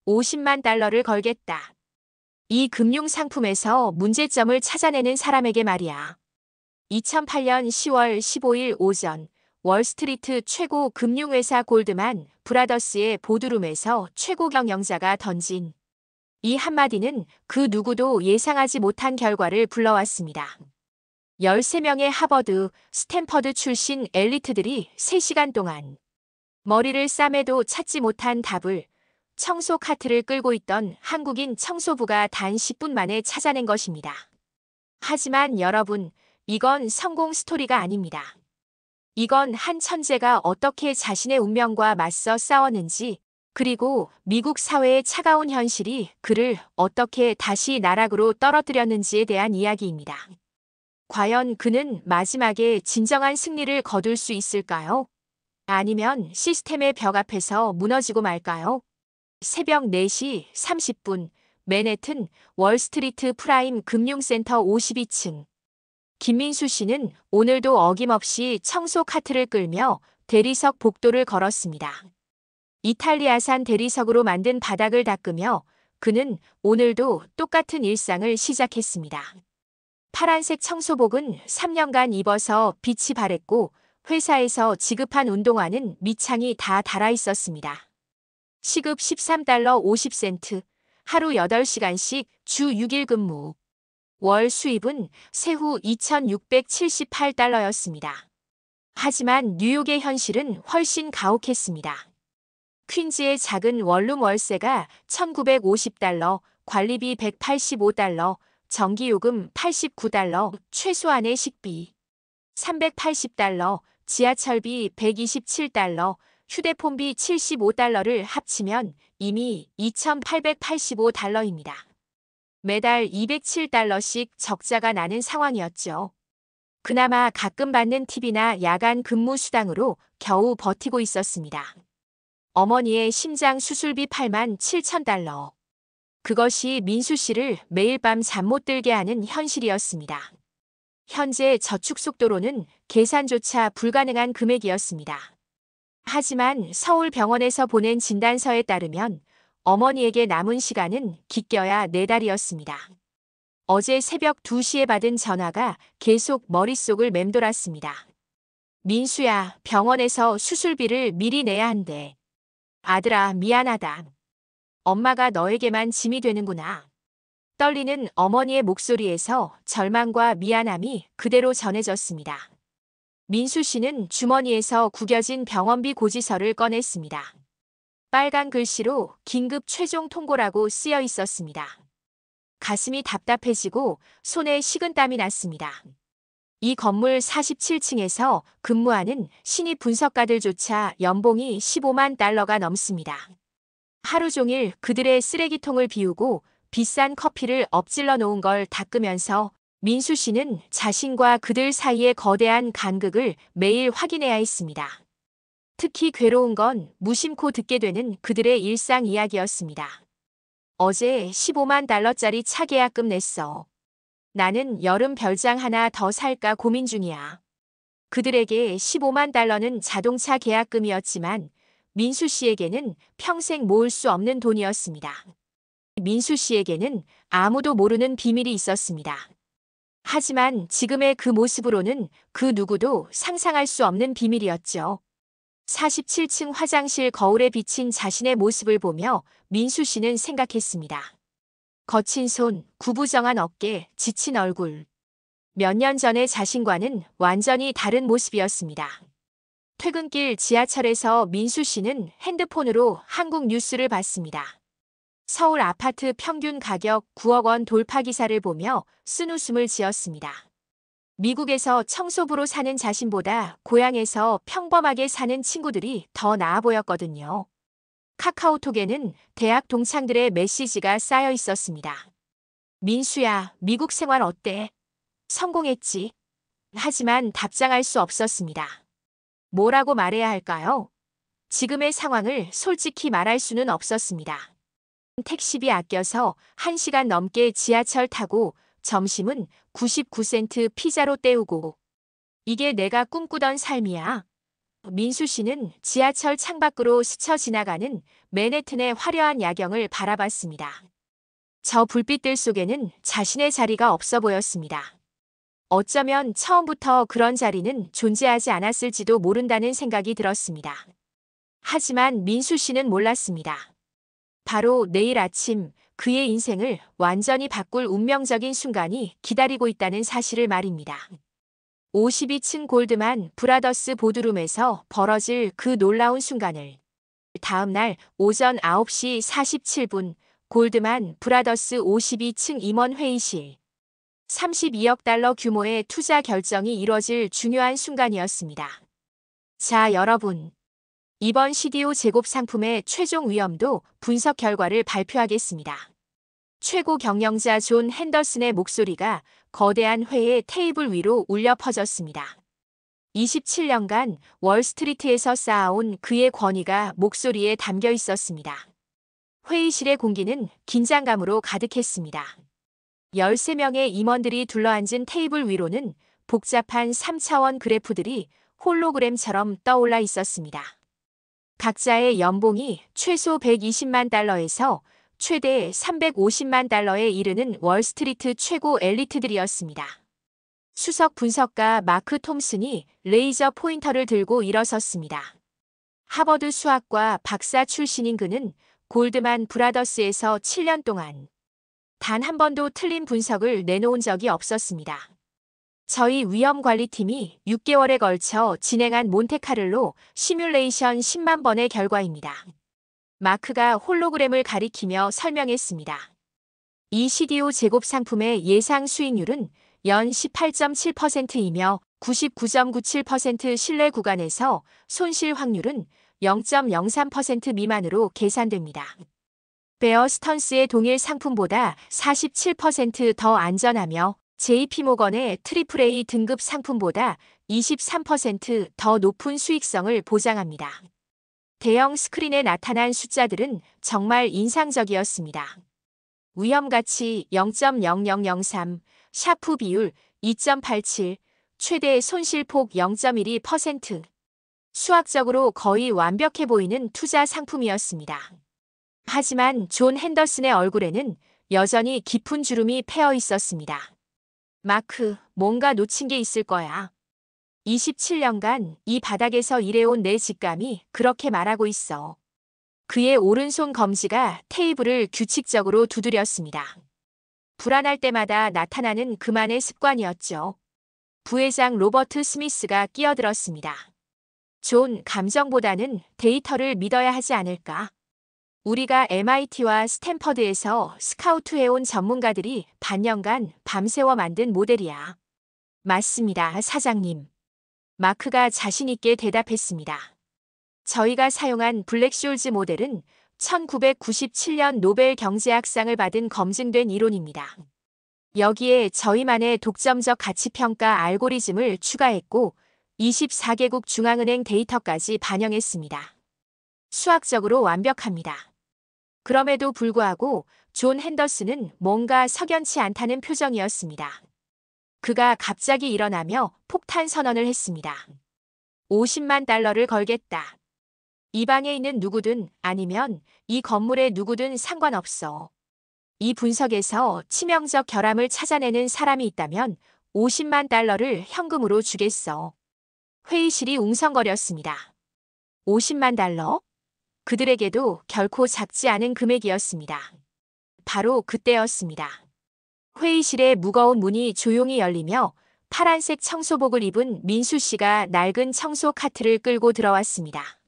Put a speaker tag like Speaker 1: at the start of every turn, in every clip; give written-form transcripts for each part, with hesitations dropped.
Speaker 1: 50만 달러를 걸겠다. 이 금융 상품에서 문제점을 찾아내는 사람에게 말이야. 2008년 10월 15일 오전 월스트리트 최고 금융회사 골드만 브라더스의 보드룸에서 최고 경영자가 던진 이 한마디는 그 누구도 예상하지 못한 결과를 불러왔습니다. 13명의 하버드, 스탠퍼드 출신 엘리트들이 3시간 동안 머리를 싸매도 찾지 못한 답을 청소 카트를 끌고 있던 한국인 청소부가 단 10분 만에 찾아낸 것입니다. 하지만 여러분, 이건 성공 스토리가 아닙니다. 이건 한 천재가 어떻게 자신의 운명과 맞서 싸웠는지, 그리고 미국 사회의 차가운 현실이 그를 어떻게 다시 나락으로 떨어뜨렸는지에 대한 이야기입니다. 과연 그는 마지막에 진정한 승리를 거둘 수 있을까요? 아니면 시스템의 벽 앞에서 무너지고 말까요? 새벽 4시 30분 맨해튼 월스트리트 프라임 금융센터 52층. 김민수 씨는 오늘도 어김없이 청소 카트를 끌며 대리석 복도를 걸었습니다. 이탈리아산 대리석으로 만든 바닥을 닦으며 그는 오늘도 똑같은 일상을 시작했습니다. 파란색 청소복은 3년간 입어서 빛이 바랬고 회사에서 지급한 운동화는 밑창이 다 닳아 있었습니다. 시급 13달러 50센트, 하루 8시간씩 주 6일 근무. 월 수입은 세후 2,678달러였습니다. 하지만 뉴욕의 현실은 훨씬 가혹했습니다. 퀸즈의 작은 원룸 월세가 1,950달러, 관리비 185달러, 전기요금 89달러, 최소한의 식비 380달러, 지하철비 127달러, 휴대폰비 75달러를 합치면 이미 2,885달러입니다. 매달 207달러씩 적자가 나는 상황이었죠. 그나마 가끔 받는 팁이나 야간 근무 수당으로 겨우 버티고 있었습니다. 어머니의 심장 수술비 8만 7천 달러. 그것이 민수 씨를 매일 밤 잠 못 들게 하는 현실이었습니다. 현재 저축 속도로는 계산조차 불가능한 금액이었습니다. 하지만 서울 병원에서 보낸 진단서에 따르면 어머니에게 남은 시간은 기껴야 4달이었습니다. 어제 새벽 2시에 받은 전화가 계속 머릿속을 맴돌았습니다. 민수야, 병원에서 수술비를 미리 내야 한대. 아들아, 미안하다. 엄마가 너에게만 짐이 되는구나. 떨리는 어머니의 목소리에서 절망과 미안함이 그대로 전해졌습니다. 민수 씨는 주머니에서 구겨진 병원비 고지서를 꺼냈습니다. 빨간 글씨로 긴급 최종 통고라고 쓰여 있었습니다. 가슴이 답답해지고 손에 식은땀이 났습니다. 이 건물 47층에서 근무하는 신입 분석가들조차 연봉이 15만 달러가 넘습니다. 하루 종일 그들의 쓰레기통을 비우고 비싼 커피를 엎질러 놓은 걸 닦으면서 민수 씨는 자신과 그들 사이의 거대한 간극을 매일 확인해야 했습니다. 특히 괴로운 건 무심코 듣게 되는 그들의 일상 이야기였습니다. 어제 15만 달러짜리 차 계약금 냈어. 나는 여름 별장 하나 더 살까 고민 중이야. 그들에게 15만 달러는 자동차 계약금이었지만 민수 씨에게는 평생 모을 수 없는 돈이었습니다. 민수 씨에게는 아무도 모르는 비밀이 있었습니다. 하지만 지금의 그 모습으로는 그 누구도 상상할 수 없는 비밀이었죠. 47층 화장실 거울에 비친 자신의 모습을 보며 민수 씨는 생각했습니다. 거친 손, 구부정한 어깨, 지친 얼굴. 몇 년 전의 자신과는 완전히 다른 모습이었습니다. 퇴근길 지하철에서 민수 씨는 핸드폰으로 한국 뉴스를 봤습니다. 서울 아파트 평균 가격 9억 원 돌파 기사를 보며 쓴웃음을 지었습니다. 미국에서 청소부로 사는 자신보다 고향에서 평범하게 사는 친구들이 더 나아 보였거든요. 카카오톡에는 대학 동창들의 메시지가 쌓여 있었습니다. 민수야, 미국 생활 어때? 성공했지? 하지만 답장할 수 없었습니다. 뭐라고 말해야 할까요? 지금의 상황을 솔직히 말할 수는 없었습니다. 택시비 아껴서 1시간 넘게 지하철 타고 점심은 99센트 피자로 때우고 이게 내가 꿈꾸던 삶이야. 민수 씨는 지하철 창밖으로 스쳐 지나가는 맨해튼의 화려한 야경을 바라봤습니다. 저 불빛들 속에는 자신의 자리가 없어 보였습니다. 어쩌면 처음부터 그런 자리는 존재하지 않았을지도 모른다는 생각이 들었습니다. 하지만 민수 씨는 몰랐습니다. 바로 내일 아침 그의 인생을 완전히 바꿀 운명적인 순간이 기다리고 있다는 사실을 말입니다. 52층 골드만 브라더스 보드룸에서 벌어질 그 놀라운 순간을 다음 날 오전 9시 47분 골드만 브라더스 52층 임원 회의실 32억 달러 규모의 투자 결정이 이뤄질 중요한 순간이었습니다. 자, 여러분. 이번 CDO 제곱 상품의 최종 위험도 분석 결과를 발표하겠습니다. 최고 경영자 존 핸더슨의 목소리가 거대한 회의 테이블 위로 울려 퍼졌습니다. 27년간 월스트리트에서 쌓아온 그의 권위가 목소리에 담겨 있었습니다. 회의실의 공기는 긴장감으로 가득했습니다. 13명의 임원들이 둘러앉은 테이블 위로는 복잡한 3차원 그래프들이 홀로그램처럼 떠올라 있었습니다. 각자의 연봉이 최소 120만 달러에서 최대 350만 달러에 이르는 월스트리트 최고 엘리트들이었습니다. 수석 분석가 마크 톰슨이 레이저 포인터를 들고 일어섰습니다. 하버드 수학과 박사 출신인 그는 골드만 브라더스에서 7년 동안 단 한 번도 틀린 분석을 내놓은 적이 없었습니다. 저희 위험관리팀이 6개월에 걸쳐 진행한 몬테카를로 시뮬레이션 10만 번의 결과입니다. 마크가 홀로그램을 가리키며 설명했습니다. 이 CDO 제곱 상품의 예상 수익률은 연 18.7%이며 99.97% 신뢰 구간에서 손실 확률은 0.03% 미만으로 계산됩니다. 베어 스턴스의 동일 상품보다 47% 더 안전하며 JP모건의 AAA 등급 상품보다 23% 더 높은 수익성을 보장합니다. 대형 스크린에 나타난 숫자들은 정말 인상적이었습니다. 위험가치 0.0003, 샤프 비율 2.87, 최대 손실폭 0.12%. 수학적으로 거의 완벽해 보이는 투자 상품이었습니다. 하지만 존 핸더슨의 얼굴에는 여전히 깊은 주름이 패어 있었습니다. 마크, 뭔가 놓친 게 있을 거야. 27년간 이 바닥에서 일해온 내 직감이 그렇게 말하고 있어. 그의 오른손 검지가 테이블을 규칙적으로 두드렸습니다. 불안할 때마다 나타나는 그만의 습관이었죠. 부회장 로버트 스미스가 끼어들었습니다. 존, 감정보다는 데이터를 믿어야 하지 않을까? 우리가 MIT와 스탠퍼드에서 스카우트해온 전문가들이 반년간 밤새워 만든 모델이야. 맞습니다, 사장님. 마크가 자신있게 대답했습니다. 저희가 사용한 블랙숄즈 모델은 1997년 노벨 경제학상을 받은 검증된 이론입니다. 여기에 저희만의 독점적 가치평가 알고리즘을 추가했고 24개국 중앙은행 데이터까지 반영했습니다. 수학적으로 완벽합니다. 그럼에도 불구하고 존 핸더슨은 뭔가 석연치 않다는 표정이었습니다. 그가 갑자기 일어나며 폭탄 선언을 했습니다. 50만 달러를 걸겠다. 이 방에 있는 누구든 아니면 이 건물의 누구든 상관없어. 이 분석에서 치명적 결함을 찾아내는 사람이 있다면 50만 달러를 현금으로 주겠어. 회의실이 웅성거렸습니다. 50만 달러? 그들에게도 결코 작지 않은 금액이었습니다. 바로 그때였습니다. 회의실의 무거운 문이 조용히 열리며 파란색 청소복을 입은 민수 씨가 낡은 청소 카트를 끌고 들어왔습니다.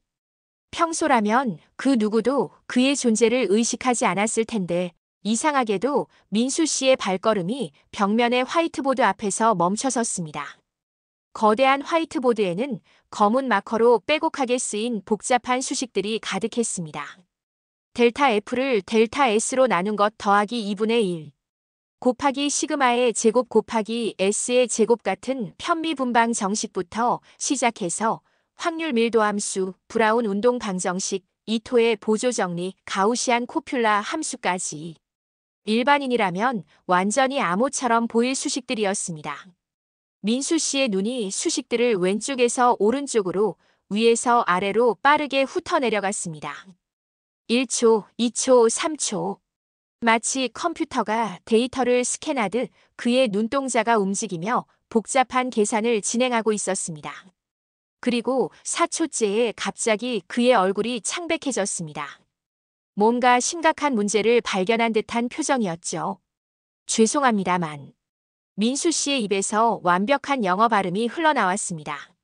Speaker 1: 평소라면 그 누구도 그의 존재를 의식하지 않았을 텐데 이상하게도 민수 씨의 발걸음이 벽면의 화이트보드 앞에서 멈춰섰습니다. 거대한 화이트보드에는 검은 마커로 빼곡하게 쓰인 복잡한 수식들이 가득했습니다. 델타 F를 델타 S로 나눈 것 더하기 2분의 1. 곱하기 시그마의 제곱 곱하기 S의 제곱 같은 편미 분방 정식부터 시작해서 확률 밀도함수, 브라운 운동 방정식, 이토의 보조 정리, 가우시안 코퓰라 함수까지. 일반인이라면 완전히 암호처럼 보일 수식들이었습니다. 민수 씨의 눈이 수식들을 왼쪽에서 오른쪽으로 위에서 아래로 빠르게 훑어내려갔습니다. 1초, 2초, 3초. 마치 컴퓨터가 데이터를 스캔하듯 그의 눈동자가 움직이며 복잡한 계산을 진행하고 있었습니다. 그리고 4초째에 갑자기 그의 얼굴이 창백해졌습니다. 뭔가 심각한 문제를 발견한 듯한 표정이었죠. 죄송합니다만. 민수 씨의 입에서 완벽한 영어 발음이 흘러나왔습니다.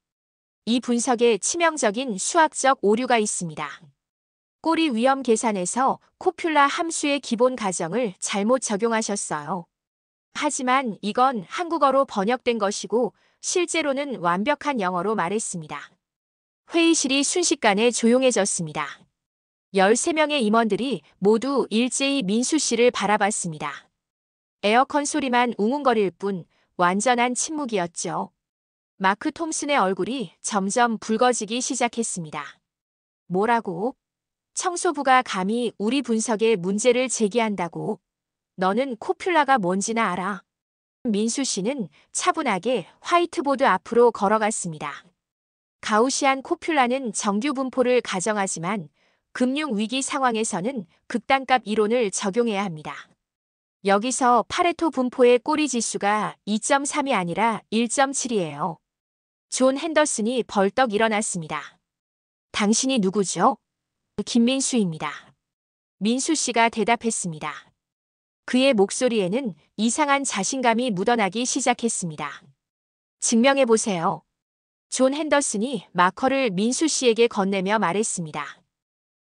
Speaker 1: 이 분석에 치명적인 수학적 오류가 있습니다. 꼬리 위험 계산에서 코퓰라 함수의 기본 가정을 잘못 적용하셨어요. 하지만 이건 한국어로 번역된 것이고 실제로는 완벽한 영어로 말했습니다. 회의실이 순식간에 조용해졌습니다. 13명의 임원들이 모두 일제히 민수 씨를 바라봤습니다. 에어컨 소리만 웅웅거릴 뿐 완전한 침묵이었죠. 마크 톰슨의 얼굴이 점점 붉어지기 시작했습니다. 뭐라고? 청소부가 감히 우리 분석에 문제를 제기한다고? 너는 코퓰라가 뭔지나 알아? 민수 씨는 차분하게 화이트보드 앞으로 걸어갔습니다. 가우시안 코퓰라는 정규 분포를 가정하지만 금융위기 상황에서는 극단값 이론을 적용해야 합니다. 여기서 파레토 분포의 꼬리 지수가 2.3이 아니라 1.7이에요. 존 핸더슨이 벌떡 일어났습니다. 당신이 누구죠? 김민수입니다. 민수 씨가 대답했습니다. 그의 목소리에는 이상한 자신감이 묻어나기 시작했습니다. 증명해보세요. 존 핸더슨이 마커를 민수 씨에게 건네며 말했습니다.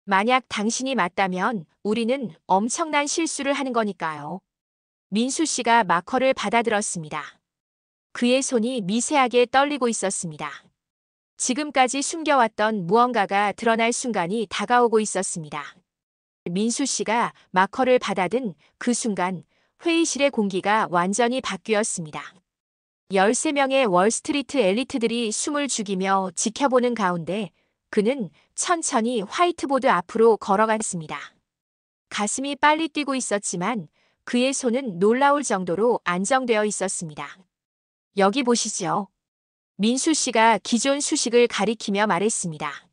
Speaker 1: 만약 당신이 맞다면 우리는 엄청난 실수를 하는 거니까요. 민수 씨가 마커를 받아들었습니다. 그의 손이 미세하게 떨리고 있었습니다. 지금까지 숨겨왔던 무언가가 드러날 순간이 다가오고 있었습니다. 민수 씨가 마커를 받아든 그 순간 회의실의 공기가 완전히 바뀌었습니다. 13명의 월스트리트 엘리트들이 숨을 죽이며 지켜보는 가운데 그는 천천히 화이트보드 앞으로 걸어갔습니다. 가슴이 빨리 뛰고 있었지만 그의 손은 놀라울 정도로 안정되어 있었습니다. 여기 보시죠. 민수 씨가 기존 수식을 가리키며 말했습니다.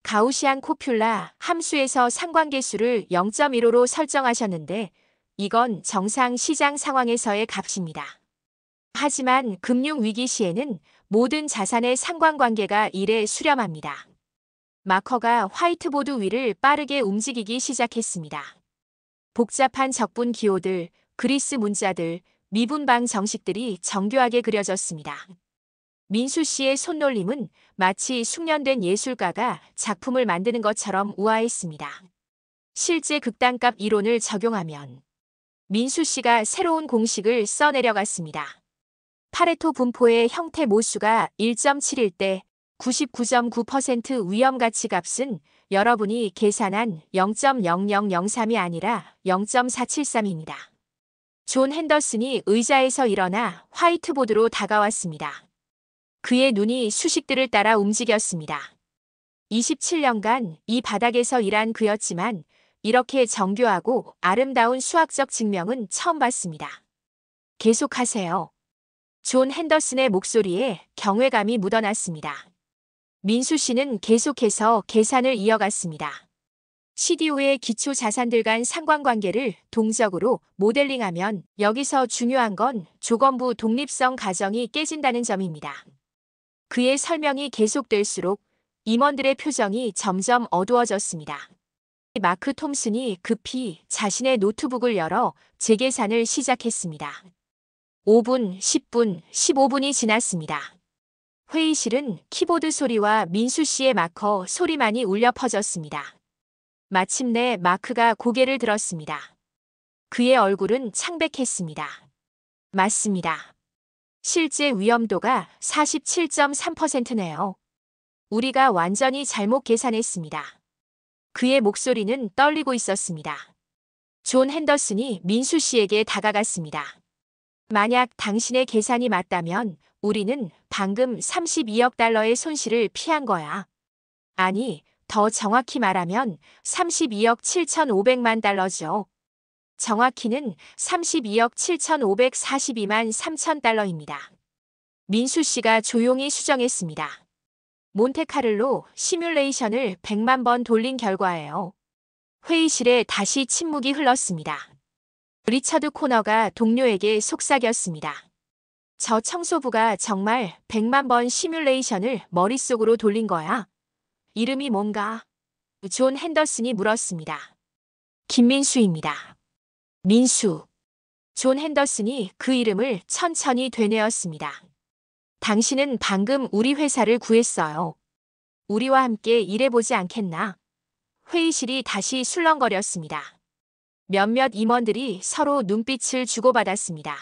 Speaker 1: 가우시안 코퓰라 함수에서 상관계수를 0.15로 설정하셨는데 이건 정상 시장 상황에서의 값입니다. 하지만 금융위기 시에는 모든 자산의 상관관계가 1에 수렴합니다. 마커가 화이트보드 위를 빠르게 움직이기 시작했습니다. 복잡한 적분 기호들, 그리스 문자들, 미분방 정식들이 정교하게 그려졌습니다. 민수 씨의 손놀림은 마치 숙련된 예술가가 작품을 만드는 것처럼 우아했습니다. 실제 극단값 이론을 적용하면 민수 씨가 새로운 공식을 써내려갔습니다. 파레토 분포의 형태 모수가 1.7일 때 99.9% 위험가치 값은 여러분이 계산한 0.0003이 아니라 0.473입니다. 존 핸더슨이 의자에서 일어나 화이트보드로 다가왔습니다. 그의 눈이 수식들을 따라 움직였습니다. 27년간 이 바닥에서 일한 그였지만 이렇게 정교하고 아름다운 수학적 증명은 처음 봤습니다. 계속하세요. 존 핸더슨의 목소리에 경외감이 묻어났습니다. 민수 씨는 계속해서 계산을 이어갔습니다. CDO의 기초 자산들 간 상관관계를 동적으로 모델링하면 여기서 중요한 건 조건부 독립성 가정이 깨진다는 점입니다. 그의 설명이 계속될수록 임원들의 표정이 점점 어두워졌습니다. 마크 톰슨이 급히 자신의 노트북을 열어 재계산을 시작했습니다. 5분, 10분, 15분이 지났습니다. 회의실은 키보드 소리와 민수 씨의 마커 소리만이 울려 퍼졌습니다. 마침내 마크가 고개를 들었습니다. 그의 얼굴은 창백했습니다. 맞습니다. 실제 위험도가 47.3%네요. 우리가 완전히 잘못 계산했습니다. 그의 목소리는 떨리고 있었습니다. 존 핸더슨이 민수 씨에게 다가갔습니다. 만약 당신의 계산이 맞다면 우리는 방금 32억 달러의 손실을 피한 거야. 아니, 더 정확히 말하면 32억 7,500만 달러죠. 정확히는 32억 7,542만 3천 달러입니다. 민수 씨가 조용히 수정했습니다. 몬테카를로 시뮬레이션을 100만 번 돌린 결과예요. 회의실에 다시 침묵이 흘렀습니다. 리처드 코너가 동료에게 속삭였습니다. 저 청소부가 정말 100만 번 시뮬레이션을 머릿속으로 돌린 거야. 이름이 뭔가? 존 핸더슨이 물었습니다. 김민수입니다. 민수. 존 핸더슨이 그 이름을 천천히 되뇌었습니다. 당신은 방금 우리 회사를 구했어요. 우리와 함께 일해보지 않겠나? 회의실이 다시 술렁거렸습니다. 몇몇 임원들이 서로 눈빛을 주고받았습니다.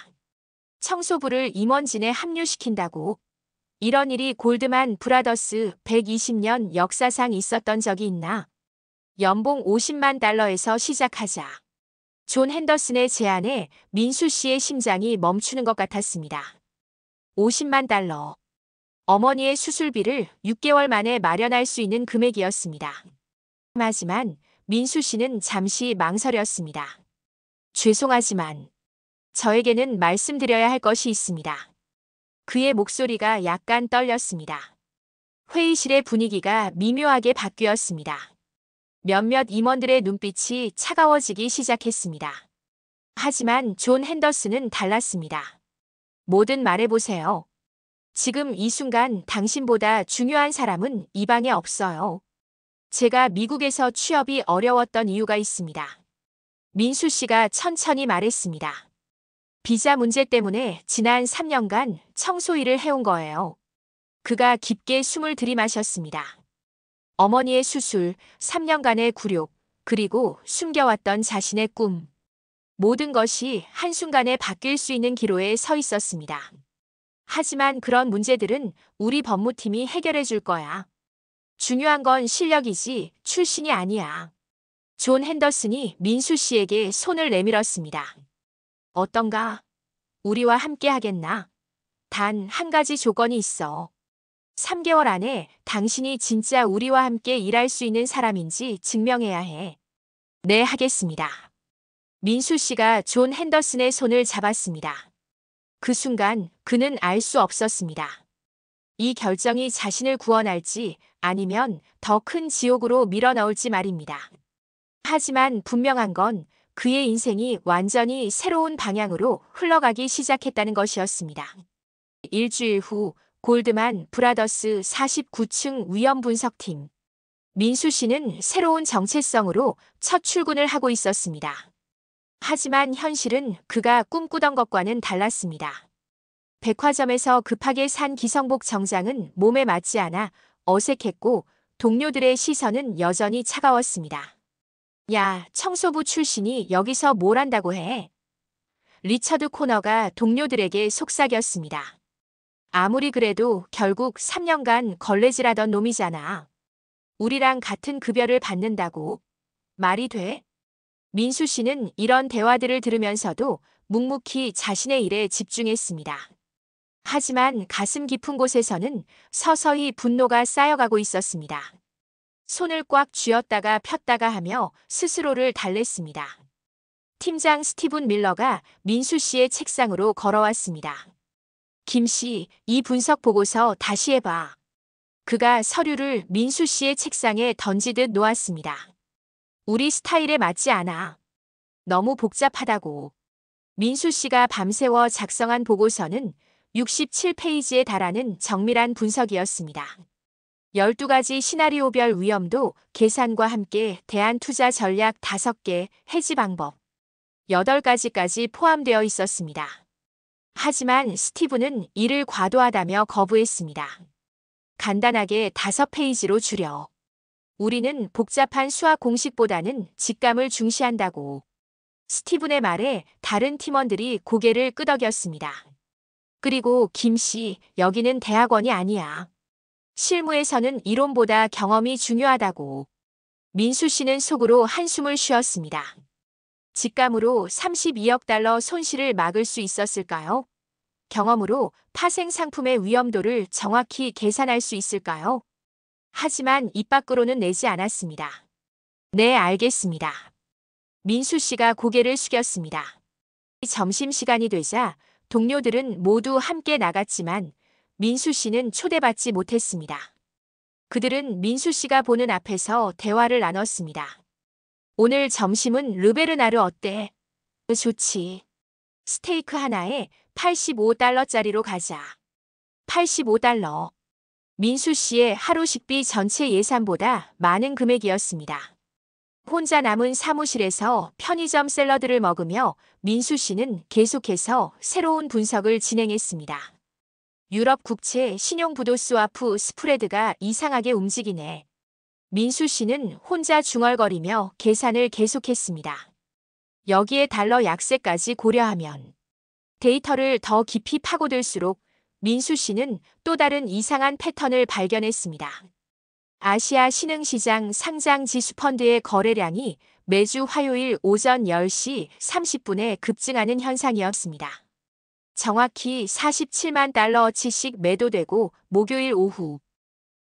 Speaker 1: 청소부를 임원진에 합류시킨다고? 이런 일이 골드만 브라더스 120년 역사상 있었던 적이 있나? 연봉 50만 달러에서 시작하자. 존 핸더슨의 제안에 민수 씨의 심장이 멈추는 것 같았습니다. 50만 달러. 어머니의 수술비를 6개월 만에 마련할 수 있는 금액이었습니다. 하지만 민수 씨는 잠시 망설였습니다. 죄송하지만 저에게는 말씀드려야 할 것이 있습니다. 그의 목소리가 약간 떨렸습니다. 회의실의 분위기가 미묘하게 바뀌었습니다. 몇몇 임원들의 눈빛이 차가워지기 시작했습니다. 하지만 존 핸더슨은 달랐습니다. 뭐든 말해보세요. 지금 이 순간 당신보다 중요한 사람은 이 방에 없어요. 제가 미국에서 취업이 어려웠던 이유가 있습니다. 민수 씨가 천천히 말했습니다. 비자 문제 때문에 지난 3년간 청소 일을 해온 거예요. 그가 깊게 숨을 들이마셨습니다. 어머니의 수술, 3년간의 굴욕, 그리고 숨겨왔던 자신의 꿈. 모든 것이 한순간에 바뀔 수 있는 기로에 서 있었습니다. 하지만 그런 문제들은 우리 법무팀이 해결해 줄 거야. 중요한 건 실력이지 출신이 아니야. 존 핸더슨이 민수 씨에게 손을 내밀었습니다. 어떤가? 우리와 함께 하겠나? 단 한 가지 조건이 있어. 3개월 안에 당신이 진짜 우리와 함께 일할 수 있는 사람인지 증명해야 해. 네, 하겠습니다. 민수 씨가 존 핸더슨의 손을 잡았습니다. 그 순간 그는 알 수 없었습니다. 이 결정이 자신을 구원할지 아니면 더 큰 지옥으로 밀어넣을지 말입니다. 하지만 분명한 건 그의 인생이 완전히 새로운 방향으로 흘러가기 시작했다는 것이었습니다. 일주일 후 골드만 브라더스 49층 위험 분석팀. 민수 씨는 새로운 정체성으로 첫 출근을 하고 있었습니다. 하지만 현실은 그가 꿈꾸던 것과는 달랐습니다. 백화점에서 급하게 산 기성복 정장은 몸에 맞지 않아 어색했고 동료들의 시선은 여전히 차가웠습니다. 야, 청소부 출신이 여기서 뭘 한다고 해? 리처드 코너가 동료들에게 속삭였습니다. 아무리 그래도 결국 3년간 걸레질하던 놈이잖아. 우리랑 같은 급여를 받는다고. 말이 돼? 민수 씨는 이런 대화들을 들으면서도 묵묵히 자신의 일에 집중했습니다. 하지만 가슴 깊은 곳에서는 서서히 분노가 쌓여가고 있었습니다. 손을 꽉 쥐었다가 폈다가 하며 스스로를 달랬습니다. 팀장 스티븐 밀러가 민수 씨의 책상으로 걸어왔습니다. 김 씨, 이 분석 보고서 다시 해봐. 그가 서류를 민수 씨의 책상에 던지듯 놓았습니다. 우리 스타일에 맞지 않아. 너무 복잡하다고. 민수 씨가 밤새워 작성한 보고서는 67페이지에 달하는 정밀한 분석이었습니다. 12가지 시나리오별 위험도 계산과 함께 대안 투자 전략 5개, 해지 방법 8가지까지 포함되어 있었습니다. 하지만 스티븐은 이를 과도하다며 거부했습니다. 간단하게 5페이지로 줄여. 우리는 복잡한 수학 공식보다는 직감을 중시한다고. 스티븐의 말에 다른 팀원들이 고개를 끄덕였습니다. 그리고 김 씨, 여기는 대학원이 아니야. 실무에서는 이론보다 경험이 중요하다고. 민수 씨는 속으로 한숨을 쉬었습니다. 직감으로 32억 달러 손실을 막을 수 있었을까요? 경험으로 파생 상품의 위험도를 정확히 계산할 수 있을까요? 하지만 입 밖으로는 내지 않았습니다. 네, 알겠습니다. 민수 씨가 고개를 숙였습니다. 점심시간이 되자 동료들은 모두 함께 나갔지만 민수 씨는 초대받지 못했습니다. 그들은 민수 씨가 보는 앞에서 대화를 나눴습니다. 오늘 점심은 르베르나르 어때? 좋지. 스테이크 하나에 $85짜리로 가자. $85. 민수 씨의 하루 식비 전체 예산보다 많은 금액이었습니다. 혼자 남은 사무실에서 편의점 샐러드를 먹으며 민수 씨는 계속해서 새로운 분석을 진행했습니다. 유럽 국채 신용부도 스와프 스프레드가 이상하게 움직이네. 민수 씨는 혼자 중얼거리며 계산을 계속했습니다. 여기에 달러 약세까지 고려하면 데이터를 더 깊이 파고들수록 민수 씨는 또 다른 이상한 패턴을 발견했습니다. 아시아 신흥시장 상장 지수펀드의 거래량이 매주 화요일 오전 10시 30분에 급증하는 현상이었습니다. 정확히 47만 달러어치씩 매도되고 목요일 오후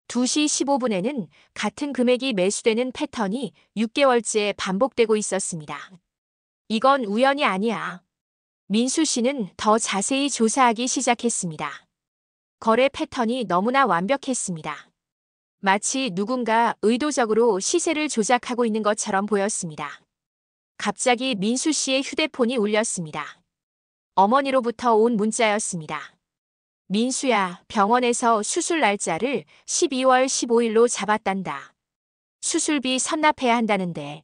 Speaker 1: 2시 15분에는 같은 금액이 매수되는 패턴이 6개월째 반복되고 있었습니다. 이건 우연이 아니야. 민수 씨는 더 자세히 조사하기 시작했습니다. 거래 패턴이 너무나 완벽했습니다. 마치 누군가 의도적으로 시세를 조작하고 있는 것처럼 보였습니다. 갑자기 민수 씨의 휴대폰이 울렸습니다. 어머니로부터 온 문자였습니다. 민수야, 병원에서 수술 날짜를 12월 15일로 잡았단다. 수술비 선납해야 한다는데.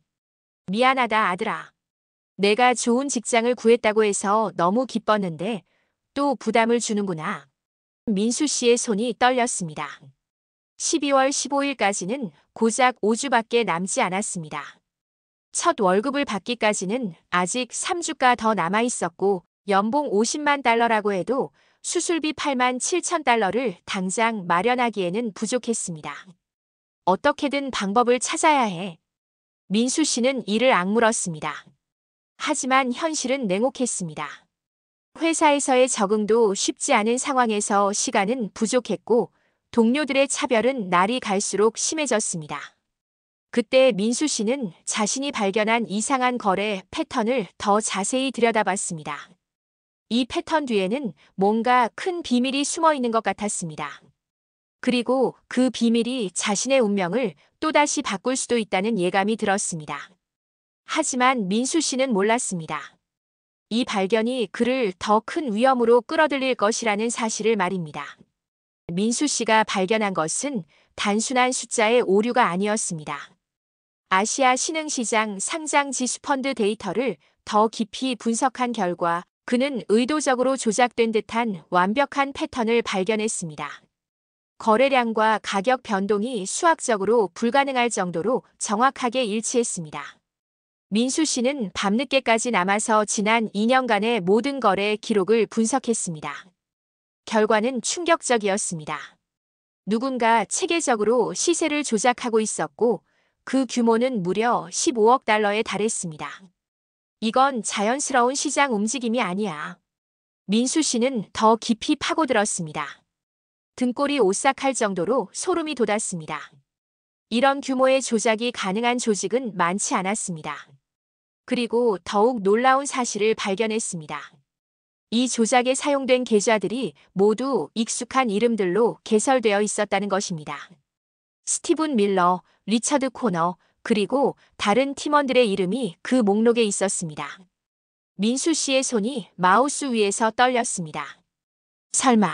Speaker 1: 미안하다, 아들아. 내가 좋은 직장을 구했다고 해서 너무 기뻤는데 또 부담을 주는구나. 민수 씨의 손이 떨렸습니다. 12월 15일까지는 고작 5주밖에 남지 않았습니다. 첫 월급을 받기까지는 아직 3주가 더 남아 있었고 연봉 50만 달러라고 해도 수술비 8만 7천 달러를 당장 마련하기에는 부족했습니다. 어떻게든 방법을 찾아야 해. 민수 씨는 이를 악물었습니다. 하지만 현실은 냉혹했습니다. 회사에서의 적응도 쉽지 않은 상황에서 시간은 부족했고 동료들의 차별은 날이 갈수록 심해졌습니다. 그때 민수 씨는 자신이 발견한 이상한 거래 패턴을 더 자세히 들여다봤습니다. 이 패턴 뒤에는 뭔가 큰 비밀이 숨어 있는 것 같았습니다. 그리고 그 비밀이 자신의 운명을 또다시 바꿀 수도 있다는 예감이 들었습니다. 하지만 민수 씨는 몰랐습니다. 이 발견이 그를 더 큰 위험으로 끌어들일 것이라는 사실을 말입니다. 민수 씨가 발견한 것은 단순한 숫자의 오류가 아니었습니다. 아시아 신흥시장 상장 지수펀드 데이터를 더 깊이 분석한 결과 그는 의도적으로 조작된 듯한 완벽한 패턴을 발견했습니다. 거래량과 가격 변동이 수학적으로 불가능할 정도로 정확하게 일치했습니다. 민수 씨는 밤늦게까지 남아서 지난 2년간의 모든 거래 기록을 분석했습니다. 결과는 충격적이었습니다. 누군가 체계적으로 시세를 조작하고 있었고 그 규모는 무려 15억 달러에 달했습니다. 이건 자연스러운 시장 움직임이 아니야. 민수 씨는 더 깊이 파고들었습니다. 등골이 오싹할 정도로 소름이 돋았습니다. 이런 규모의 조작이 가능한 조직은 많지 않았습니다. 그리고 더욱 놀라운 사실을 발견했습니다. 이 조작에 사용된 계좌들이 모두 익숙한 이름들로 개설되어 있었다는 것입니다. 스티븐 밀러, 리처드 코너, 그리고 다른 팀원들의 이름이 그 목록에 있었습니다. 민수 씨의 손이 마우스 위에서 떨렸습니다. 설마.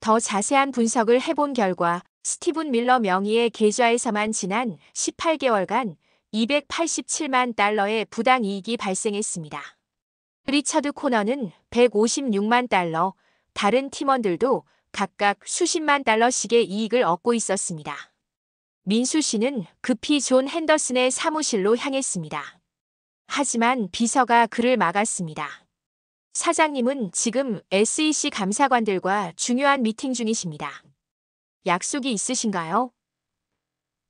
Speaker 1: 더 자세한 분석을 해본 결과 스티븐 밀러 명의의 계좌에서만 지난 18개월간 287만 달러의 부당이익이 발생했습니다. 리처드 코너는 156만 달러, 다른 팀원들도 각각 수십만 달러씩의 이익을 얻고 있었습니다. 민수 씨는 급히 존 핸더슨의 사무실로 향했습니다. 하지만 비서가 그를 막았습니다. 사장님은 지금 SEC 감사관들과 중요한 미팅 중이십니다. 약속이 있으신가요?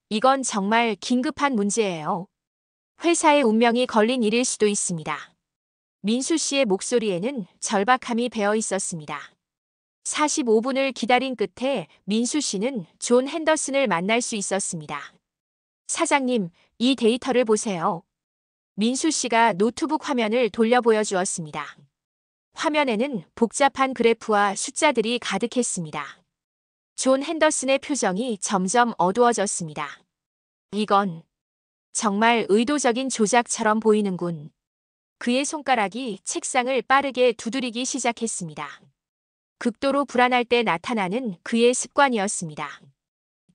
Speaker 1: 이건 정말 긴급한 문제예요. 회사의 운명이 걸린 일일 수도 있습니다. 민수 씨의 목소리에는 절박함이 배어 있었습니다. 45분을 기다린 끝에 민수 씨는 존 핸더슨을 만날 수 있었습니다. 사장님, 이 데이터를 보세요. 민수 씨가 노트북 화면을 돌려 보여주었습니다. 화면에는 복잡한 그래프와 숫자들이 가득했습니다. 존 핸더슨의 표정이 점점 어두워졌습니다. 이건 정말 의도적인 조작처럼 보이는군. 그의 손가락이 책상을 빠르게 두드리기 시작했습니다. 극도로 불안할 때 나타나는 그의 습관이었습니다.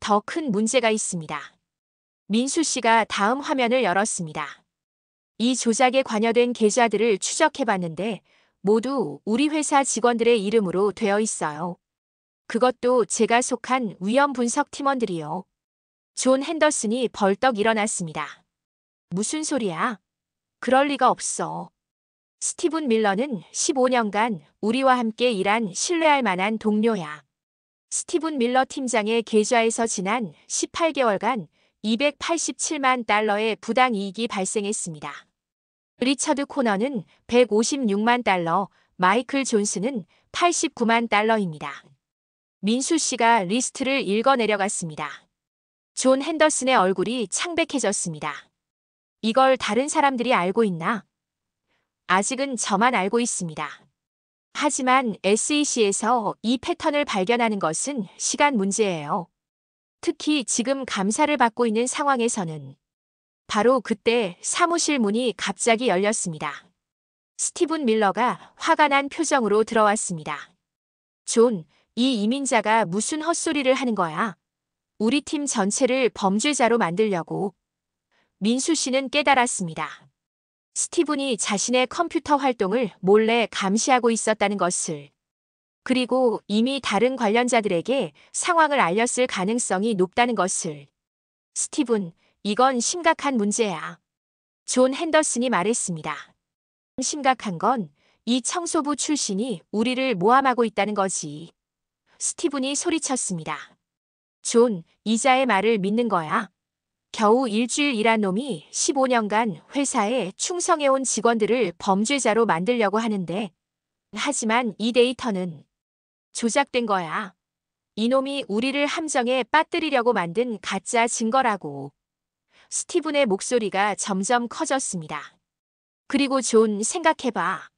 Speaker 1: 더 큰 문제가 있습니다. 민수 씨가 다음 화면을 열었습니다. 이 조작에 관여된 계좌들을 추적해봤는데 모두 우리 회사 직원들의 이름으로 되어 있어요. 그것도 제가 속한 위험 분석 팀원들이요. 존 핸더슨이 벌떡 일어났습니다. 무슨 소리야? 그럴 리가 없어. 스티븐 밀러는 15년간 우리와 함께 일한 신뢰할 만한 동료야. 스티븐 밀러 팀장의 계좌에서 지난 18개월간 287만 달러의 부당이익이 발생했습니다. 리처드 코너는 156만 달러, 마이클 존스는 89만 달러입니다. 민수 씨가 리스트를 읽어 내려갔습니다. 존 핸더슨의 얼굴이 창백해졌습니다. 이걸 다른 사람들이 알고 있나? 아직은 저만 알고 있습니다. 하지만 SEC에서 이 패턴을 발견하는 것은 시간 문제예요. 특히 지금 감사를 받고 있는 상황에서는. 바로 그때 사무실 문이 갑자기 열렸습니다. 스티븐 밀러가 화가 난 표정으로 들어왔습니다. 존, 이 이민자가 무슨 헛소리를 하는 거야? 우리 팀 전체를 범죄자로 만들려고. 민수 씨는 깨달았습니다. 스티븐이 자신의 컴퓨터 활동을 몰래 감시하고 있었다는 것을. 그리고 이미 다른 관련자들에게 상황을 알렸을 가능성이 높다는 것을. 스티븐, 이건 심각한 문제야. 존 핸더슨이 말했습니다. 심각한 건 이 청소부 출신이 우리를 모함하고 있다는 거지. 스티븐이 소리쳤습니다. 존, 이자의 말을 믿는 거야. 겨우 일주일 일한 놈이 15년간 회사에 충성해온 직원들을 범죄자로 만들려고 하는데. 하지만 이 데이터는 조작된 거야. 이놈이 우리를 함정에 빠뜨리려고 만든 가짜 증거라고. 스티븐의 목소리가 점점 커졌습니다. 그리고 존, 생각해봐.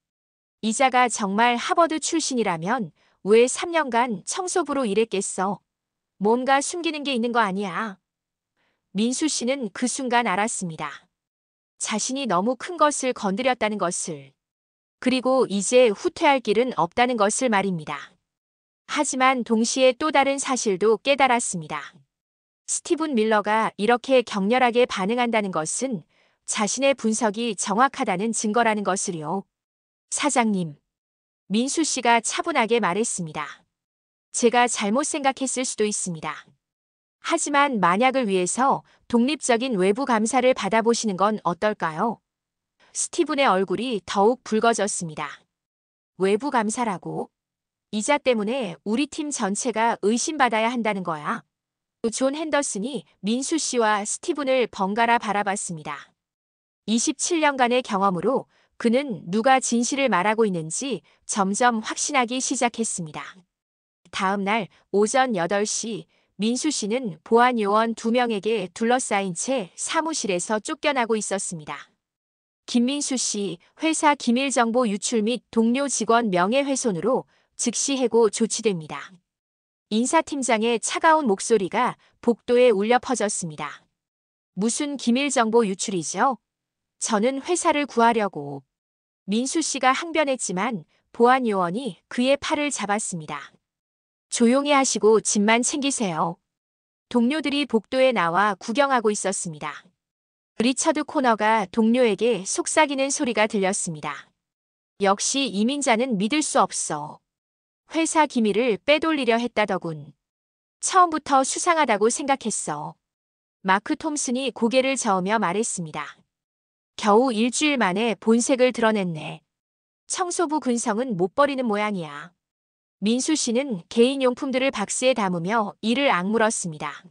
Speaker 1: 이자가 정말 하버드 출신이라면 왜 3년간 청소부로 일했겠어? 뭔가 숨기는 게 있는 거 아니야. 민수 씨는 그 순간 알았습니다. 자신이 너무 큰 것을 건드렸다는 것을. 그리고 이제 후퇴할 길은 없다는 것을 말입니다. 하지만 동시에 또 다른 사실도 깨달았습니다. 스티븐 밀러가 이렇게 격렬하게 반응한다는 것은 자신의 분석이 정확하다는 증거라는 것을요. 사장님, 민수 씨가 차분하게 말했습니다. 제가 잘못 생각했을 수도 있습니다. 하지만 만약을 위해서 독립적인 외부 감사를 받아보시는 건 어떨까요? 스티븐의 얼굴이 더욱 붉어졌습니다. 외부 감사라고? 이자 때문에 우리 팀 전체가 의심받아야 한다는 거야. 존 핸더슨이 민수 씨와 스티븐을 번갈아 바라봤습니다. 27년간의 경험으로 그는 누가 진실을 말하고 있는지 점점 확신하기 시작했습니다. 다음 날 오전 8시 민수 씨는 보안 요원 2명에게 둘러싸인 채 사무실에서 쫓겨나고 있었습니다. 김민수 씨, 회사 기밀 정보 유출 및 동료 직원 명예훼손으로 즉시 해고 조치됩니다. 인사팀장의 차가운 목소리가 복도에 울려 퍼졌습니다. 무슨 기밀 정보 유출이죠? 저는 회사를 구하려고. 민수 씨가 항변했지만 보안 요원이 그의 팔을 잡았습니다. 조용히 하시고 짐만 챙기세요. 동료들이 복도에 나와 구경하고 있었습니다. 리처드 코너가 동료에게 속삭이는 소리가 들렸습니다. 역시 이민자는 믿을 수 없어. 회사 기밀을 빼돌리려 했다더군. 처음부터 수상하다고 생각했어. 마크 톰슨이 고개를 저으며 말했습니다. 겨우 일주일 만에 본색을 드러냈네. 청소부 근성은 못 버리는 모양이야. 민수 씨는 개인용품들을 박스에 담으며 이를 악물었습니다.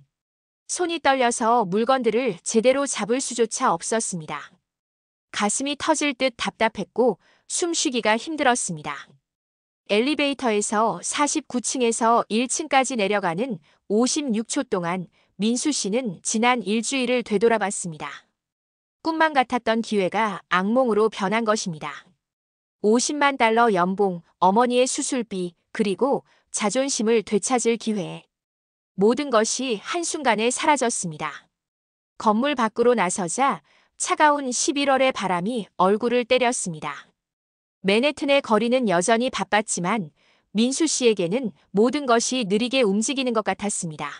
Speaker 1: 손이 떨려서 물건들을 제대로 잡을 수조차 없었습니다. 가슴이 터질 듯 답답했고 숨쉬기가 힘들었습니다. 엘리베이터에서 49층에서 1층까지 내려가는 56초 동안 민수 씨는 지난 일주일을 되돌아봤습니다. 꿈만 같았던 기회가 악몽으로 변한 것입니다. 50만 달러 연봉, 어머니의 수술비, 그리고 자존심을 되찾을 기회. 모든 것이 한순간에 사라졌습니다. 건물 밖으로 나서자 차가운 11월의 바람이 얼굴을 때렸습니다. 맨해튼의 거리는 여전히 바빴지만 민수 씨에게는 모든 것이 느리게 움직이는 것 같았습니다.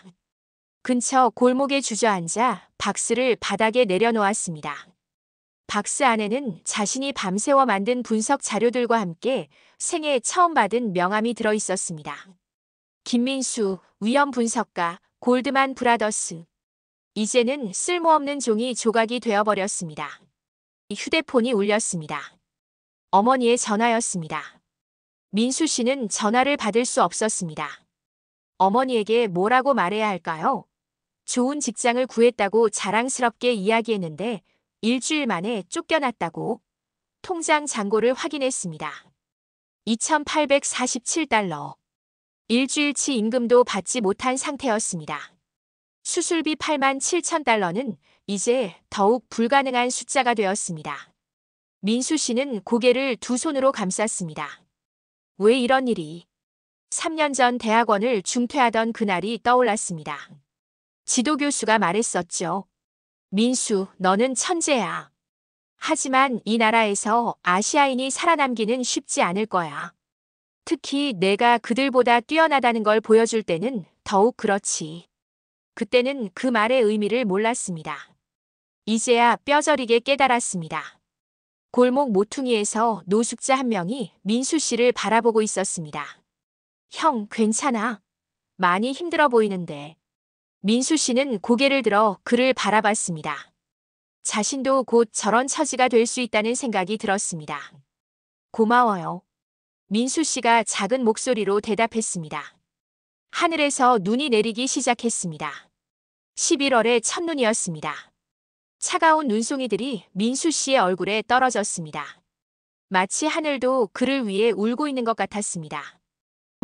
Speaker 1: 근처 골목에 주저앉아 박스를 바닥에 내려놓았습니다. 박스 안에는 자신이 밤새워 만든 분석 자료들과 함께 생애 처음 받은 명함이 들어 있었습니다. 김민수, 위험 분석가, 골드만 브라더스. 이제는 쓸모없는 종이 조각이 되어버렸습니다. 휴대폰이 울렸습니다. 어머니의 전화였습니다. 민수 씨는 전화를 받을 수 없었습니다. 어머니에게 뭐라고 말해야 할까요? 좋은 직장을 구했다고 자랑스럽게 이야기했는데 일주일 만에 쫓겨났다고. 통장 잔고를 확인했습니다. 2,847달러. 일주일치 임금도 받지 못한 상태였습니다. 수술비 87,000달러는 이제 더욱 불가능한 숫자가 되었습니다. 민수 씨는 고개를 두 손으로 감쌌습니다. 왜 이런 일이? 3년 전 대학원을 중퇴하던 그날이 떠올랐습니다. 지도교수가 말했었죠. 민수, 너는 천재야. 하지만 이 나라에서 아시아인이 살아남기는 쉽지 않을 거야. 특히 내가 그들보다 뛰어나다는 걸 보여줄 때는 더욱 그렇지. 그때는 그 말의 의미를 몰랐습니다. 이제야 뼈저리게 깨달았습니다. 골목 모퉁이에서 노숙자 한 명이 민수 씨를 바라보고 있었습니다. 형, 괜찮아? 많이 힘들어 보이는데. 민수 씨는 고개를 들어 그를 바라봤습니다. 자신도 곧 저런 처지가 될 수 있다는 생각이 들었습니다. 고마워요. 민수 씨가 작은 목소리로 대답했습니다. 하늘에서 눈이 내리기 시작했습니다. 11월의 첫눈이었습니다. 차가운 눈송이들이 민수 씨의 얼굴에 떨어졌습니다. 마치 하늘도 그를 위해 울고 있는 것 같았습니다.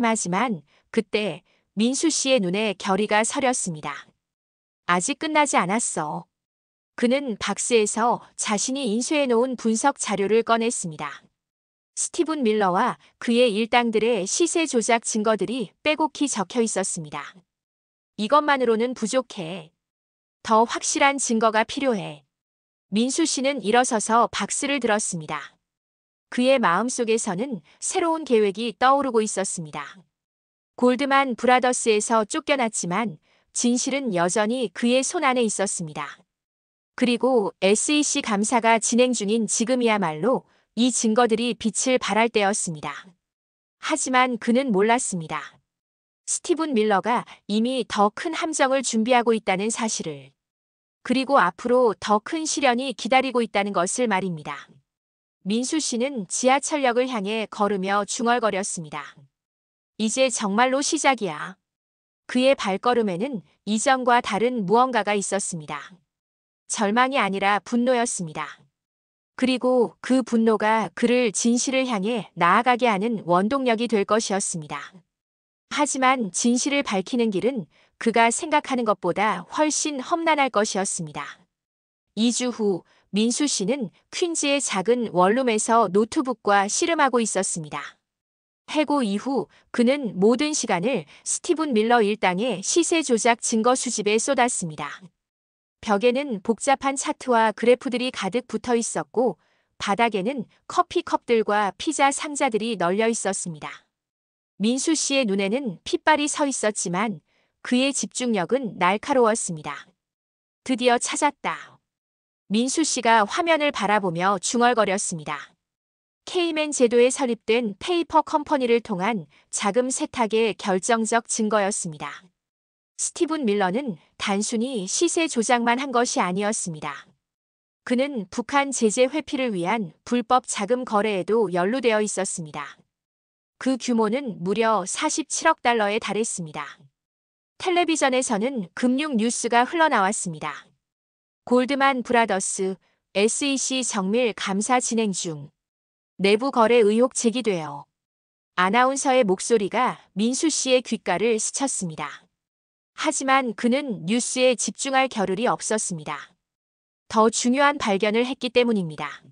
Speaker 1: 하지만 그때 민수 씨의 눈에 결의가 서렸습니다. 아직 끝나지 않았어. 그는 박스에서 자신이 인쇄해 놓은 분석 자료를 꺼냈습니다. 스티븐 밀러와 그의 일당들의 시세 조작 증거들이 빼곡히 적혀 있었습니다. 이것만으로는 부족해. 더 확실한 증거가 필요해. 민수 씨는 일어서서 박스를 들었습니다. 그의 마음속에서는 새로운 계획이 떠오르고 있었습니다. 골드만 브라더스에서 쫓겨났지만 진실은 여전히 그의 손 안에 있었습니다. 그리고 SEC 감사가 진행 중인 지금이야말로 이 증거들이 빛을 발할 때였습니다. 하지만 그는 몰랐습니다. 스티븐 밀러가 이미 더 큰 함정을 준비하고 있다는 사실을. 그리고 앞으로 더 큰 시련이 기다리고 있다는 것을 말입니다. 민수 씨는 지하철역을 향해 걸으며 중얼거렸습니다. 이제 정말로 시작이야. 그의 발걸음에는 이전과 다른 무언가가 있었습니다. 절망이 아니라 분노였습니다. 그리고 그 분노가 그를 진실을 향해 나아가게 하는 원동력이 될 것이었습니다. 하지만 진실을 밝히는 길은 그가 생각하는 것보다 훨씬 험난할 것이었습니다. 2주 후 민수 씨는 퀸즈의 작은 원룸에서 노트북과 씨름하고 있었습니다. 해고 이후 그는 모든 시간을 스티븐 밀러 일당의 시세 조작 증거 수집에 쏟았습니다. 벽에는 복잡한 차트와 그래프들이 가득 붙어 있었고 바닥에는 커피컵들과 피자 상자들이 널려 있었습니다. 민수 씨의 눈에는 핏발이 서 있었지만 그의 집중력은 날카로웠습니다. 드디어 찾았다. 민수 씨가 화면을 바라보며 중얼거렸습니다. 케이맨 제도에 설립된 페이퍼 컴퍼니를 통한 자금 세탁의 결정적 증거였습니다. 스티븐 밀러는 단순히 시세 조작만 한 것이 아니었습니다. 그는 북한 제재 회피를 위한 불법 자금 거래에도 연루되어 있었습니다. 그 규모는 무려 47억 달러에 달했습니다. 텔레비전에서는 금융 뉴스가 흘러나왔습니다. 골드만 브라더스, SEC 정밀 감사 진행 중. 내부 거래 의혹 제기되어. 아나운서의 목소리가 민수 씨의 귓가를 스쳤습니다. 하지만 그는 뉴스에 집중할 겨를이 없었습니다. 더 중요한 발견을 했기 때문입니다.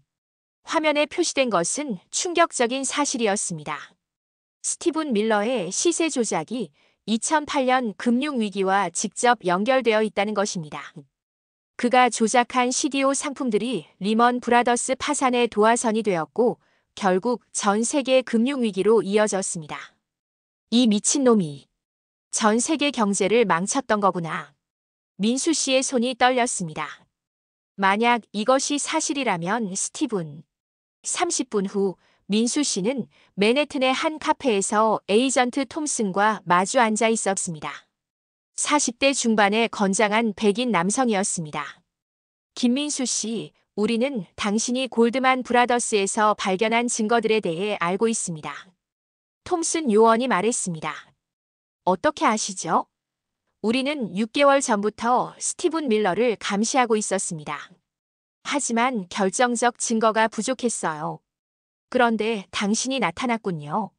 Speaker 1: 화면에 표시된 것은 충격적인 사실이었습니다. 스티븐 밀러의 시세 조작이 2008년 금융위기와 직접 연결되어 있다는 것입니다. 그가 조작한 CDO 상품들이 리먼 브라더스 파산의 도화선이 되었고 결국 전 세계 금융위기로 이어졌습니다. 이 미친놈이 전 세계 경제를 망쳤던 거구나. 민수 씨의 손이 떨렸습니다. 만약 이것이 사실이라면 스티븐. 30분 후 민수 씨는 맨해튼의 한 카페에서 에이전트 톰슨과 마주 앉아 있었습니다. 40대 중반의 건장한 백인 남성이었습니다. 김민수 씨, 우리는 당신이 골드만 브라더스에서 발견한 증거들에 대해 알고 있습니다. 톰슨 요원이 말했습니다. 어떻게 아시죠? 우리는 6개월 전부터 스티븐 밀러를 감시하고 있었습니다. 하지만 결정적 증거가 부족했어요. 그런데 당신이 나타났군요.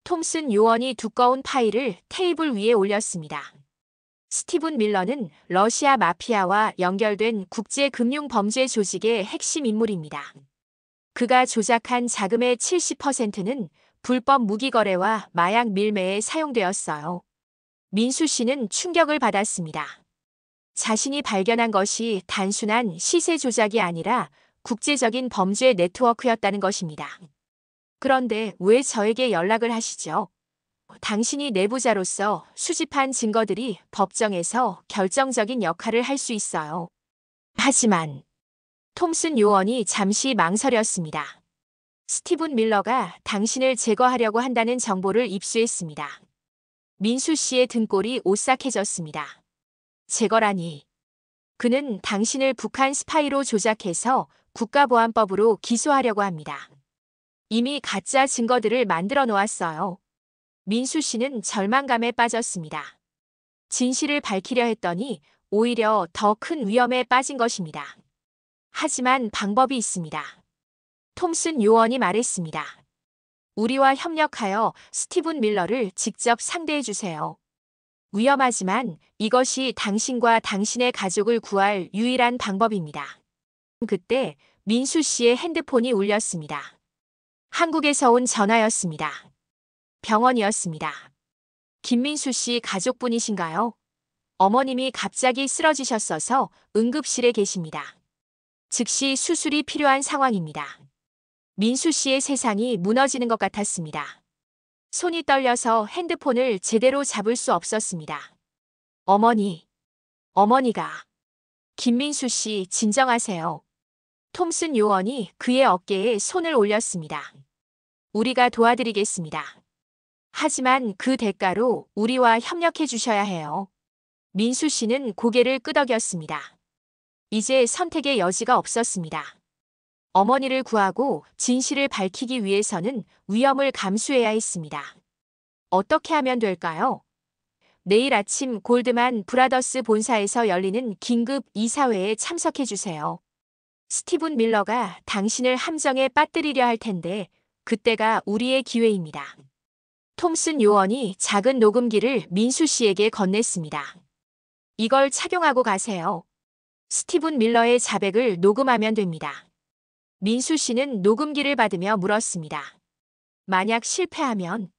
Speaker 1: 톰슨 요원이 두꺼운 파일을 테이블 위에 올렸습니다. 스티븐 밀러는 러시아 마피아와 연결된 국제금융범죄 조직의 핵심 인물입니다. 그가 조작한 자금의 70%는 불법 무기 거래와 마약 밀매에 사용되었어요. 민수 씨는 충격을 받았습니다. 자신이 발견한 것이 단순한 시세 조작이 아니라 국제적인 범죄 네트워크였다는 것입니다. 그런데 왜 저에게 연락을 하시죠? 당신이 내부자로서 수집한 증거들이 법정에서 결정적인 역할을 할 수 있어요. 하지만 톰슨 요원이 잠시 망설였습니다. 스티븐 밀러가 당신을 제거하려고 한다는 정보를 입수했습니다. 민수 씨의 등골이 오싹해졌습니다. 제거라니. 그는 당신을 북한 스파이로 조작해서 국가보안법으로 기소하려고 합니다. 이미 가짜 증거들을 만들어 놓았어요. 민수 씨는 절망감에 빠졌습니다. 진실을 밝히려 했더니 오히려 더 큰 위험에 빠진 것입니다. 하지만 방법이 있습니다. 톰슨 요원이 말했습니다. 우리와 협력하여 스티븐 밀러를 직접 상대해 주세요. 위험하지만 이것이 당신과 당신의 가족을 구할 유일한 방법입니다. 그때 민수 씨의 핸드폰이 울렸습니다. 한국에서 온 전화였습니다. 병원이었습니다. 김민수 씨 가족분이신가요? 어머님이 갑자기 쓰러지셨어서 응급실에 계십니다. 즉시 수술이 필요한 상황입니다. 민수 씨의 세상이 무너지는 것 같았습니다. 손이 떨려서 핸드폰을 제대로 잡을 수 없었습니다. 어머니가. 김민수 씨 진정하세요. 톰슨 요원이 그의 어깨에 손을 올렸습니다. 우리가 도와드리겠습니다. 하지만 그 대가로 우리와 협력해 주셔야 해요. 민수 씨는 고개를 끄덕였습니다. 이제 선택의 여지가 없었습니다. 어머니를 구하고 진실을 밝히기 위해서는 위험을 감수해야 했습니다. 어떻게 하면 될까요? 내일 아침 골드만 브라더스 본사에서 열리는 긴급 이사회에 참석해 주세요. 스티븐 밀러가 당신을 함정에 빠뜨리려 할 텐데 그때가 우리의 기회입니다. 톰슨 요원이 작은 녹음기를 민수 씨에게 건넸습니다. 이걸 착용하고 가세요. 스티븐 밀러의 자백을 녹음하면 됩니다. 민수 씨는 녹음기를 받으며 물었습니다. 만약 실패하면?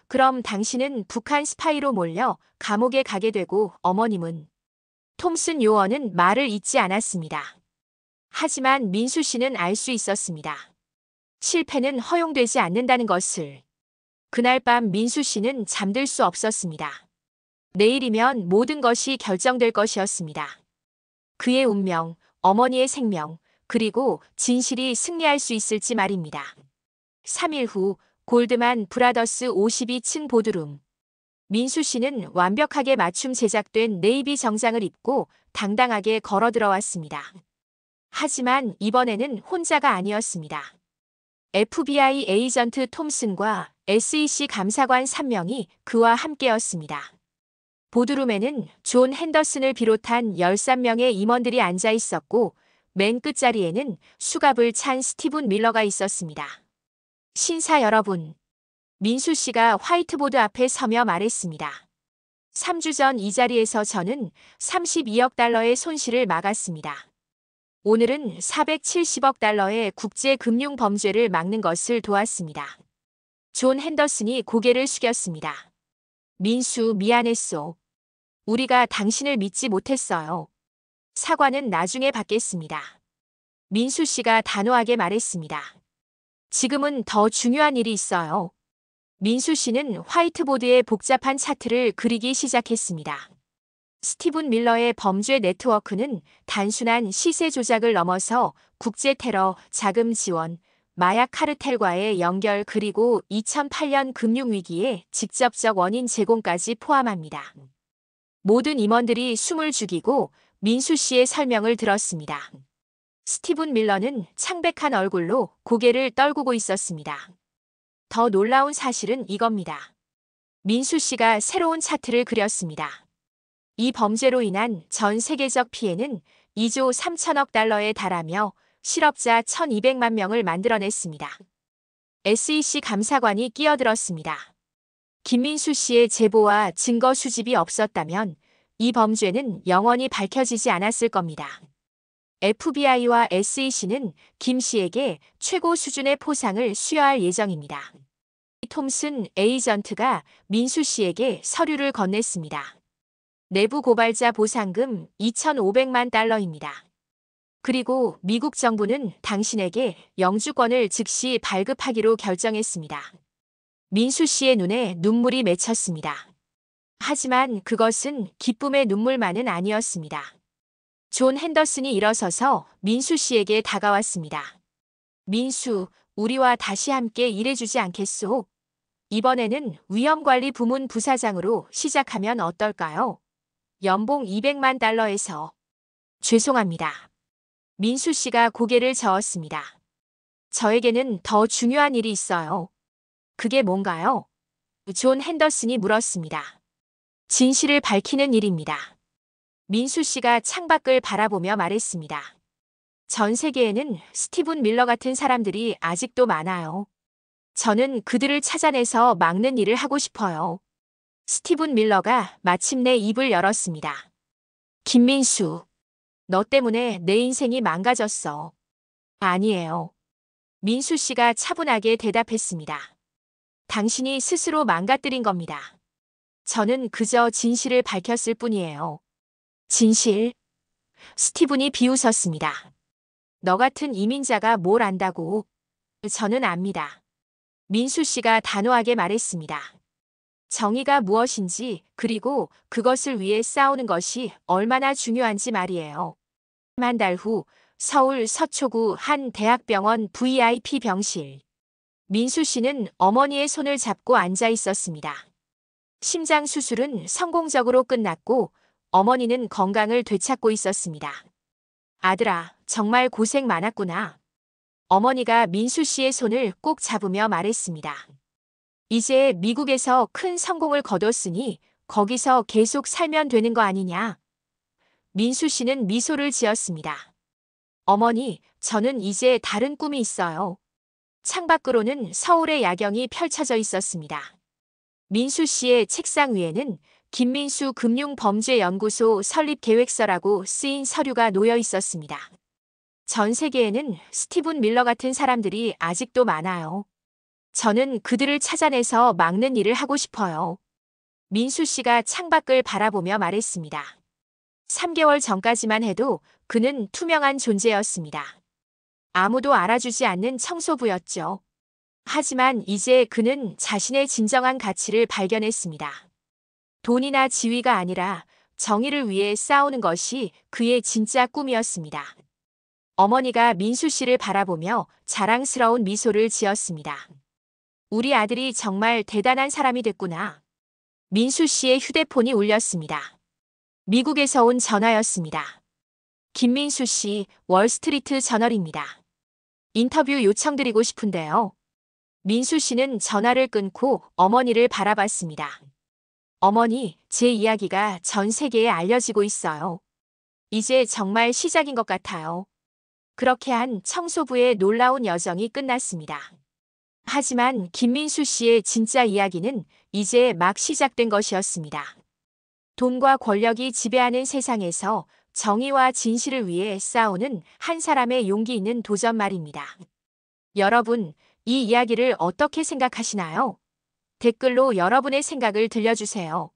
Speaker 1: 그럼 당신은 북한 스파이로 몰려 감옥에 가게 되고 어머님은? 톰슨 요원은 말을 잇지 않았습니다. 하지만 민수 씨는 알 수 있었습니다. 실패는 허용되지 않는다는 것을. 그날 밤 민수 씨는 잠들 수 없었습니다. 내일이면 모든 것이 결정될 것이었습니다. 그의 운명, 어머니의 생명, 그리고 진실이 승리할 수 있을지 말입니다. 3일 후 골드만 브라더스 52층 보드룸. 민수 씨는 완벽하게 맞춤 제작된 네이비 정장을 입고 당당하게 걸어 들어왔습니다. 하지만 이번에는 혼자가 아니었습니다. FBI 에이전트 톰슨과 SEC 감사관 3명이 그와 함께였습니다. 보드룸에는 존 핸더슨을 비롯한 13명의 임원들이 앉아 있었고 맨 끝자리에는 수갑을 찬 스티븐 밀러가 있었습니다. 신사 여러분, 민수 씨가 화이트보드 앞에 서며 말했습니다. 3주 전 이 자리에서 저는 32억 달러의 손실을 막았습니다. 오늘은 470억 달러의 국제금융 범죄를 막는 것을 도왔습니다. 존 핸더슨이 고개를 숙였습니다. 민수, 미안했소. 우리가 당신을 믿지 못했어요. 사과는 나중에 받겠습니다. 민수 씨가 단호하게 말했습니다. 지금은 더 중요한 일이 있어요. 민수 씨는 화이트보드에 복잡한 차트를 그리기 시작했습니다. 스티븐 밀러의 범죄 네트워크는 단순한 시세 조작을 넘어서 국제 테러, 자금 지원, 마약 카르텔과의 연결 그리고 2008년 금융위기의 직접적 원인 제공까지 포함합니다. 모든 임원들이 숨을 죽이고 민수 씨의 설명을 들었습니다. 스티븐 밀러는 창백한 얼굴로 고개를 떨구고 있었습니다. 더 놀라운 사실은 이겁니다. 민수 씨가 새로운 차트를 그렸습니다. 이 범죄로 인한 전 세계적 피해는 2조 3천억 달러에 달하며 실업자 1,200만 명을 만들어냈습니다. SEC 감사관이 끼어들었습니다. 김민수 씨의 제보와 증거 수집이 없었다면 이 범죄는 영원히 밝혀지지 않았을 겁니다. FBI와 SEC는 김 씨에게 최고 수준의 포상을 수여할 예정입니다. 톰슨 에이전트가 민수 씨에게 서류를 건넸습니다. 내부 고발자 보상금 2,500만 달러입니다. 그리고 미국 정부는 당신에게 영주권을 즉시 발급하기로 결정했습니다. 민수 씨의 눈에 눈물이 맺혔습니다. 하지만 그것은 기쁨의 눈물만은 아니었습니다. 존 핸더슨이 일어서서 민수 씨에게 다가왔습니다. 민수, 우리와 다시 함께 일해주지 않겠소? 이번에는 위험관리 부문 부사장으로 시작하면 어떨까요? 연봉 200만 달러에서. 죄송합니다. 민수 씨가 고개를 저었습니다. 저에게는 더 중요한 일이 있어요. 그게 뭔가요? 존 핸더슨이 물었습니다. 진실을 밝히는 일입니다. 민수 씨가 창밖을 바라보며 말했습니다. 전 세계에는 스티븐 밀러 같은 사람들이 아직도 많아요. 저는 그들을 찾아내서 막는 일을 하고 싶어요. 스티븐 밀러가 마침내 입을 열었습니다. 김민수, 너 때문에 내 인생이 망가졌어. 아니에요. 민수 씨가 차분하게 대답했습니다. 당신이 스스로 망가뜨린 겁니다. 저는 그저 진실을 밝혔을 뿐이에요. 진실? 스티븐이 비웃었습니다. 너 같은 이민자가 뭘 안다고? 저는 압니다. 민수 씨가 단호하게 말했습니다. 정의가 무엇인지 그리고 그것을 위해 싸우는 것이 얼마나 중요한지 말이에요. 한 달 후 서울 서초구 한 대학병원 VIP 병실. 민수 씨는 어머니의 손을 잡고 앉아 있었습니다. 심장 수술은 성공적으로 끝났고 어머니는 건강을 되찾고 있었습니다. 아들아, 정말 고생 많았구나. 어머니가 민수 씨의 손을 꼭 잡으며 말했습니다. 이제 미국에서 큰 성공을 거뒀으니 거기서 계속 살면 되는 거 아니냐. 민수 씨는 미소를 지었습니다. 어머니, 저는 이제 다른 꿈이 있어요. 창밖으로는 서울의 야경이 펼쳐져 있었습니다. 민수 씨의 책상 위에는 김민수 금융범죄연구소 설립 계획서라고 쓰인 서류가 놓여 있었습니다. 전 세계에는 스티븐 밀러 같은 사람들이 아직도 많아요. 저는 그들을 찾아내서 막는 일을 하고 싶어요. 민수 씨가 창밖을 바라보며 말했습니다. 3개월 전까지만 해도 그는 투명한 존재였습니다. 아무도 알아주지 않는 청소부였죠. 하지만 이제 그는 자신의 진정한 가치를 발견했습니다. 돈이나 지위가 아니라 정의를 위해 싸우는 것이 그의 진짜 꿈이었습니다. 어머니가 민수 씨를 바라보며 자랑스러운 미소를 지었습니다. 우리 아들이 정말 대단한 사람이 됐구나. 민수 씨의 휴대폰이 울렸습니다. 미국에서 온 전화였습니다. 김민수 씨, 월스트리트 저널입니다. 인터뷰 요청드리고 싶은데요. 민수 씨는 전화를 끊고 어머니를 바라봤습니다. 어머니, 제 이야기가 전 세계에 알려지고 있어요. 이제 정말 시작인 것 같아요. 그렇게 한 청소부의 놀라운 여정이 끝났습니다. 하지만 김민수 씨의 진짜 이야기는 이제 막 시작된 것이었습니다. 돈과 권력이 지배하는 세상에서 정의와 진실을 위해 싸우는 한 사람의 용기 있는 도전 말입니다. 여러분, 이 이야기를 어떻게 생각하시나요? 댓글로 여러분의 생각을 들려주세요.